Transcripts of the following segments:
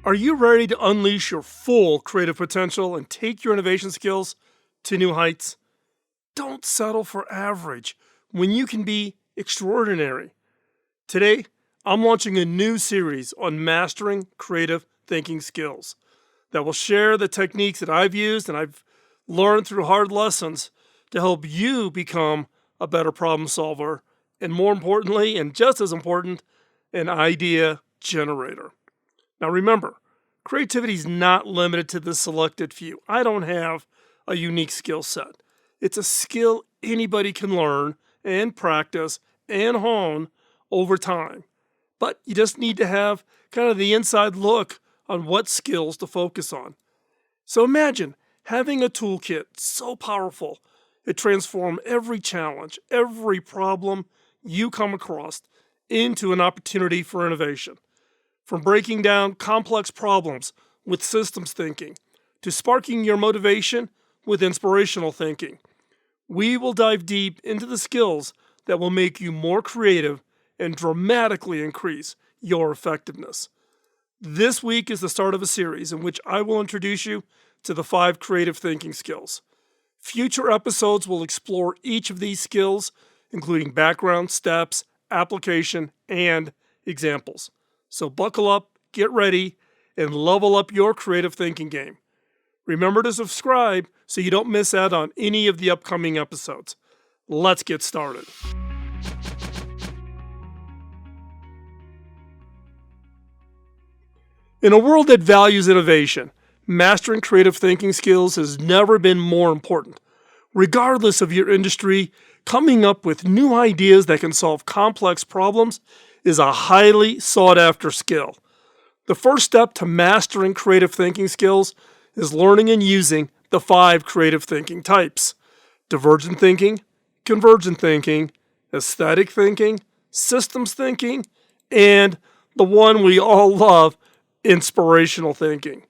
Are you ready to unleash your full creative potential and take your innovation skills to new heights? Don't settle for average when you can be extraordinary. Today, I'm launching a new series on mastering creative thinking skills that will share the techniques that I've used and I've learned through hard lessons to help you become a better problem solver and, more importantly, and just as important, an idea generator. Now remember, creativity is not limited to the selected few. I don't have a unique skill set. It's a skill anybody can learn and practice and hone over time. But you just need to have kind of the inside look on what skills to focus on. So imagine having a toolkit so powerful it transforms every challenge, every problem you come across into an opportunity for innovation. From breaking down complex problems with systems thinking to sparking your motivation with inspirational thinking, we will dive deep into the skills that will make you more creative and dramatically increase your effectiveness. This week is the start of a series in which I will introduce you to the 5 creative thinking skills. Future episodes will explore each of these skills, including background, steps, application, and examples. So buckle up, get ready, and level up your creative thinking game. Remember to subscribe so you don't miss out on any of the upcoming episodes. Let's get started. In a world that values innovation, mastering creative thinking skills has never been more important. Regardless of your industry, coming up with new ideas that can solve complex problems is a highly sought-after skill. The first step to mastering creative thinking skills is learning and using the 5 creative thinking types: divergent thinking, convergent thinking, aesthetic thinking, systems thinking, and the one we all love, inspirational thinking.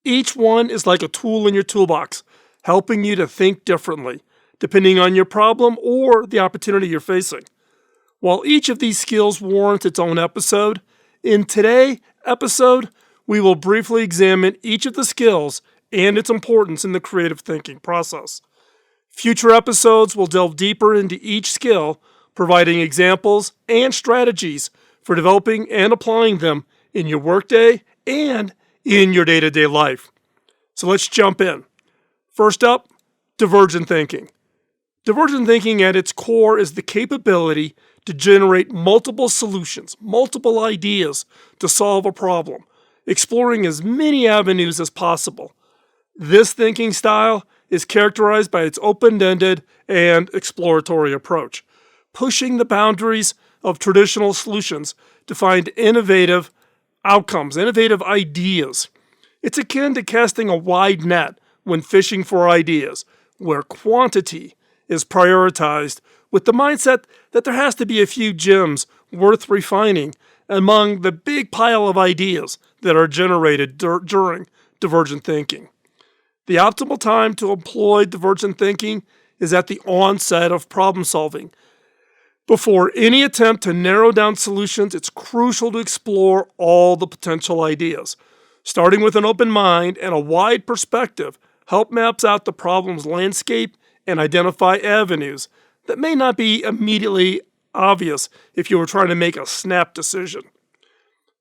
Each one is like a tool in your toolbox, helping you to think differently, depending on your problem or the opportunity you're facing. While each of these skills warrants its own episode, in today's episode, we will briefly examine each of the skills and its importance in the creative thinking process. Future episodes will delve deeper into each skill, providing examples and strategies for developing and applying them in your workday and in your day-to-day life. So let's jump in. First up, divergent thinking. Divergent thinking at its core is the capability to generate multiple solutions, multiple ideas to solve a problem, exploring as many avenues as possible. This thinking style is characterized by its open-ended and exploratory approach, pushing the boundaries of traditional solutions to find innovative outcomes, innovative ideas. It's akin to casting a wide net when fishing for ideas, where quantity is prioritized with the mindset that there has to be a few gems worth refining among the big pile of ideas that are generated during divergent thinking. The optimal time to employ divergent thinking is at the onset of problem solving. Before any attempt to narrow down solutions, it's crucial to explore all the potential ideas. Starting with an open mind and a wide perspective, help maps out the problem's landscape and identify avenues that may not be immediately obvious if you were trying to make a snap decision.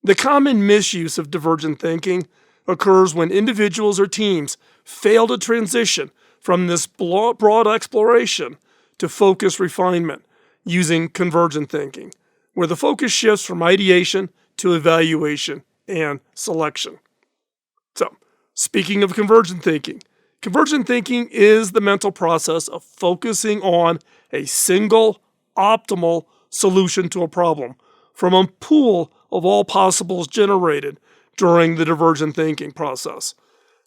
The common misuse of divergent thinking occurs when individuals or teams fail to transition from this broad exploration to focused refinement using convergent thinking, where the focus shifts from ideation to evaluation and selection. So, speaking of convergent thinking is the mental process of focusing on a single, optimal solution to a problem from a pool of all possibles generated during the divergent thinking process.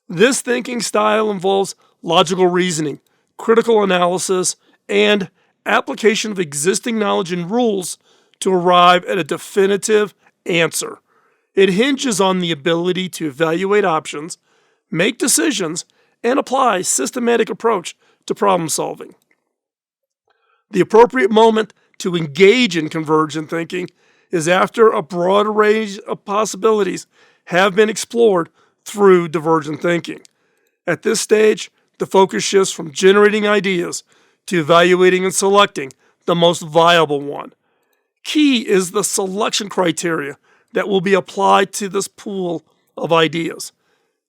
This thinking style involves logical reasoning, critical analysis, and application of existing knowledge and rules to arrive at a definitive answer. It hinges on the ability to evaluate options, make decisions, and apply a systematic approach to problem solving. The appropriate moment to engage in convergent thinking is after a broad range of possibilities have been explored through divergent thinking. At this stage, the focus shifts from generating ideas to evaluating and selecting the most viable one. Key is the selection criteria that will be applied to this pool of ideas.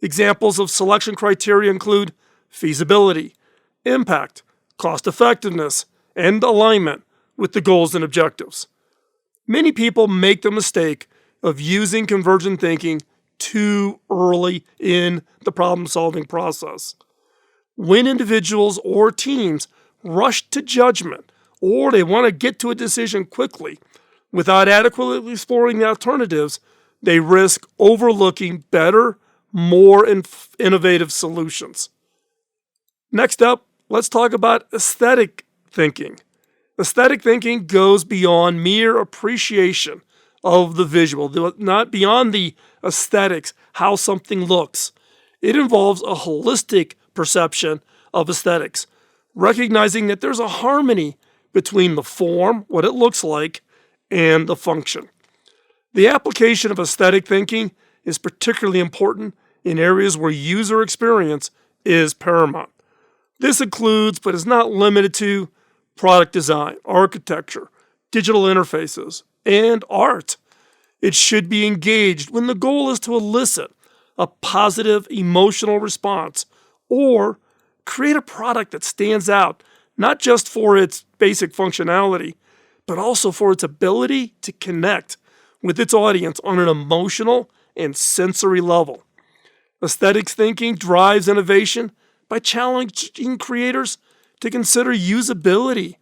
Examples of selection criteria include feasibility, impact, cost effectiveness, and alignment with the goals and objectives. Many people make the mistake of using convergent thinking too early in the problem-solving process. When individuals or teams rush to judgment or they want to get to a decision quickly without adequately exploring the alternatives, they risk overlooking better, more innovative solutions. Next up, let's talk about aesthetic thinking. Aesthetic thinking goes beyond mere appreciation of the visual, not beyond the aesthetics, how something looks. It involves a holistic perception of aesthetics, recognizing that there's a harmony between the form, what it looks like, and the function. The application of aesthetic thinking is particularly important in areas where user experience is paramount. This includes, but is not limited to, product design, architecture, digital interfaces, and art. It should be engaged when the goal is to elicit a positive emotional response or create a product that stands out, not just for its basic functionality, but also for its ability to connect with its audience on an emotional and sensory level. Aesthetics thinking drives innovation by challenging creators to consider usability,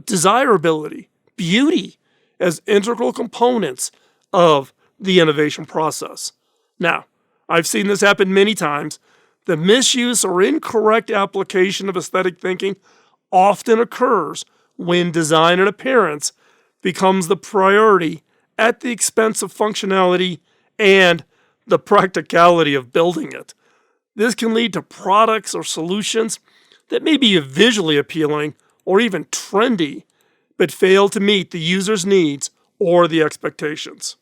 desirability, beauty as integral components of the innovation process. Now, I've seen this happen many times. The misuse or incorrect application of aesthetic thinking often occurs when design and appearance becomes the priority at the expense of functionality and the practicality of building it. This can lead to products or solutions that may be visually appealing or even trendy, but fail to meet the user's needs or the expectations.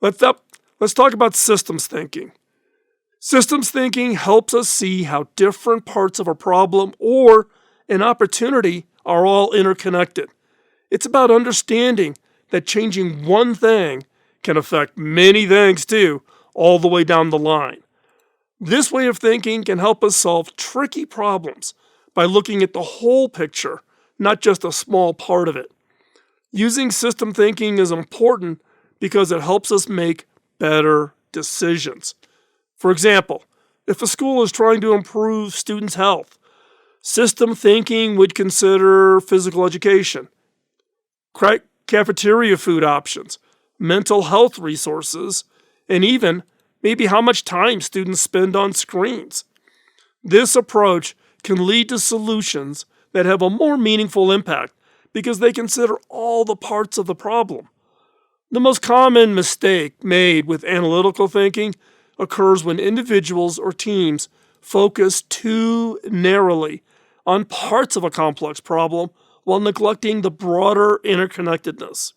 Let's talk about systems thinking. Systems thinking helps us see how different parts of a problem or an opportunity are all interconnected. It's about understanding that changing one thing can affect many things too, all the way down the line. This way of thinking can help us solve tricky problems by looking at the whole picture, not just a small part of it. Using system thinking is important because it helps us make better decisions. For example, if a school is trying to improve students' health, system thinking would consider physical education, cafeteria food options, mental health resources, and even maybe how much time students spend on screens. This approach can lead to solutions that have a more meaningful impact because they consider all the parts of the problem. The most common mistake made with analytical thinking occurs when individuals or teams focus too narrowly on parts of a complex problem while neglecting the broader interconnectedness.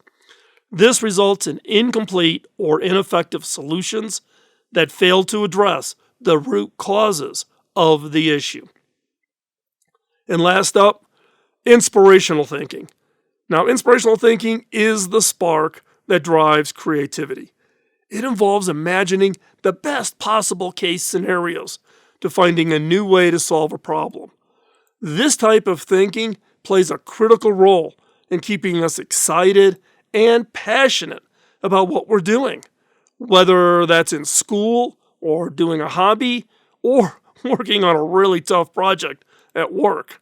This results in incomplete or ineffective solutions that fail to address the root causes of the issue. And last up, inspirational thinking. Now, inspirational thinking is the spark that drives creativity. It involves imagining the best possible case scenarios to finding a new way to solve a problem. This type of thinking plays a critical role in keeping us excited and passionate about what we're doing, whether that's in school or doing a hobby or working on a really tough project at work.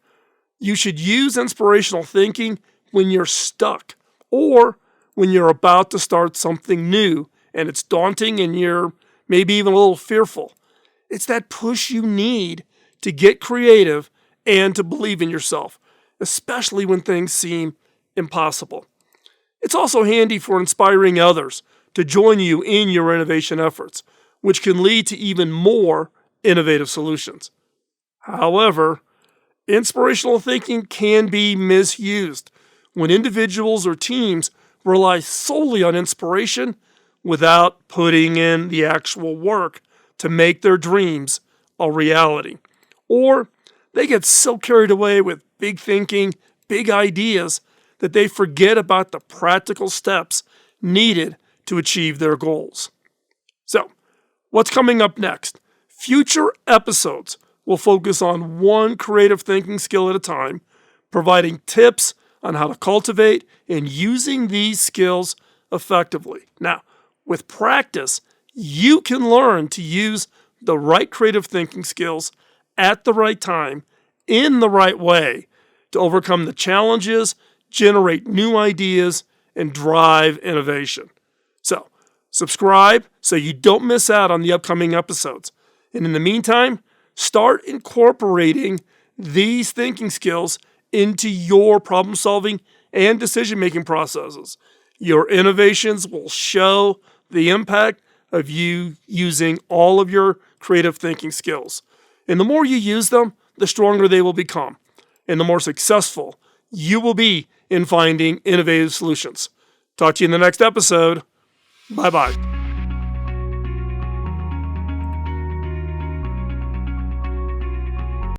You should use inspirational thinking when you're stuck or when you're about to start something new and it's daunting and you're maybe even a little fearful. It's that push you need to get creative and to believe in yourself, especially when things seem impossible. It's also handy for inspiring others to join you in your innovation efforts, which can lead to even more innovative solutions. However, inspirational thinking can be misused when individuals or teams rely solely on inspiration without putting in the actual work to make their dreams a reality. Or they get so carried away with big thinking, big ideas, that they forget about the practical steps needed to achieve their goals. So, what's coming up next? Future episodes will focus on one creative thinking skill at a time, providing tips on how to cultivate and using these skills effectively. Now, with practice, you can learn to use the right creative thinking skills at the right time, in the right way, to overcome the challenges, generate new ideas, and drive innovation. So, subscribe so you don't miss out on the upcoming episodes. And in the meantime, start incorporating these thinking skills into your problem solving and decision making processes. Your innovations will show the impact of you using all of your creative thinking skills. And the more you use them, the stronger they will become, and the more successful you will be in finding innovative solutions. Talk to you in the next episode. Bye-bye.